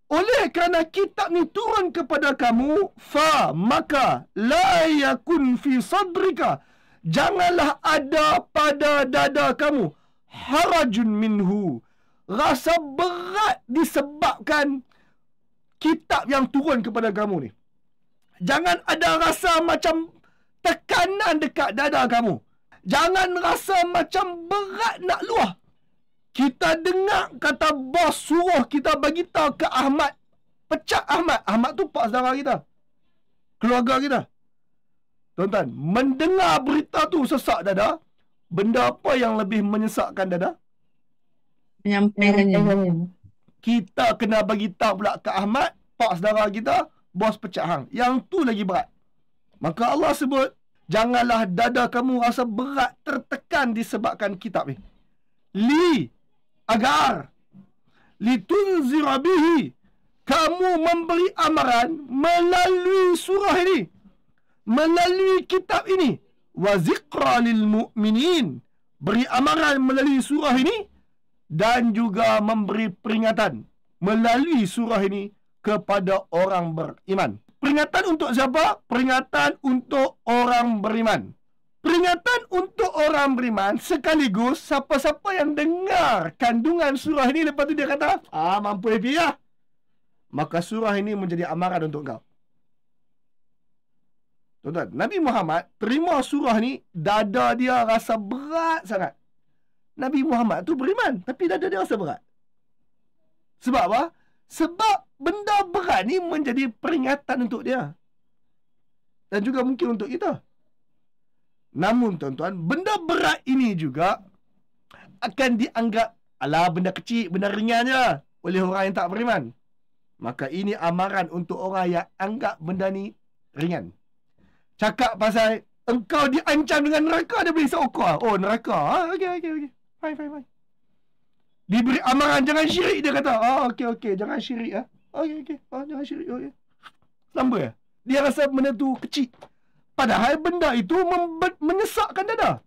oleh kerana kitab ni turun kepada kamu, maka la yakun fi sadrika, janganlah ada pada dada kamu harajun minhu, rasa berat disebabkan kitab yang turun kepada kamu ni. Jangan ada rasa macam tekanan dekat dada kamu. Jangan rasa macam berat nak luah. Kita dengar kata bos suruh kita bagi tahu ke Ahmad, pecat Ahmad. Ahmad tu pak saudara kita, keluarga kita. Tuan-tuan, mendengar berita tu sesak dada. Benda apa yang lebih menyesakkan dada? Menyampaikannya. Kita kena bagi tahu pula ke Ahmad, pak saudara kita, bos pecat hang. Yang tu lagi berat. Maka Allah sebut, janganlah dada kamu rasa berat, tertekan disebabkan kitab ni. Agar litunzira bihi, kamu memberi amaran melalui surah ini, melalui kitab ini, wa zikra lil mu'minin, beri amaran melalui surah ini, dan juga memberi peringatan melalui surah ini kepada orang beriman. Peringatan untuk siapa? Peringatan untuk orang beriman. Peringatan untuk orang beriman sekaligus siapa-siapa yang dengar kandungan surah ini, lepas tu dia kata, mampu happy lah, maka surah ini menjadi amaran untuk kau. Tuan-tuan, Nabi Muhammad terima surah ni, dada dia rasa berat sangat. Nabi Muhammad tu beriman, tapi dada dia rasa berat. Sebab apa? Sebab benda berat ni menjadi peringatan untuk dia. Dan juga mungkin untuk kita. Namun tuan-tuan, benda berat ini juga akan dianggap, alah benda kecil, benda ringan je oleh orang yang tak beriman. Maka ini amaran untuk orang yang anggap benda ni ringan. Cakap pasal engkau diancam dengan neraka, dia boleh sokor. Oh, neraka. Okey. Fine. Diberi amaran jangan syirik, dia kata. Okey, jangan syirik. Okey. Jangan syirik. Okey. Lamba ya? Dia rasa benda tu kecil. Padahal benda itu menyesakkan dada.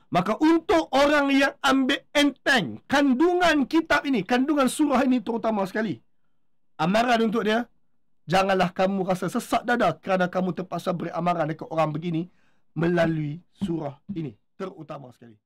Maka untuk orang yang ambil enteng kandungan kitab ini, kandungan surah ini terutama sekali, amaran untuk dia, janganlah kamu rasa sesak dada kerana kamu terpaksa beri amaran dekat orang begini melalui surah ini terutama sekali.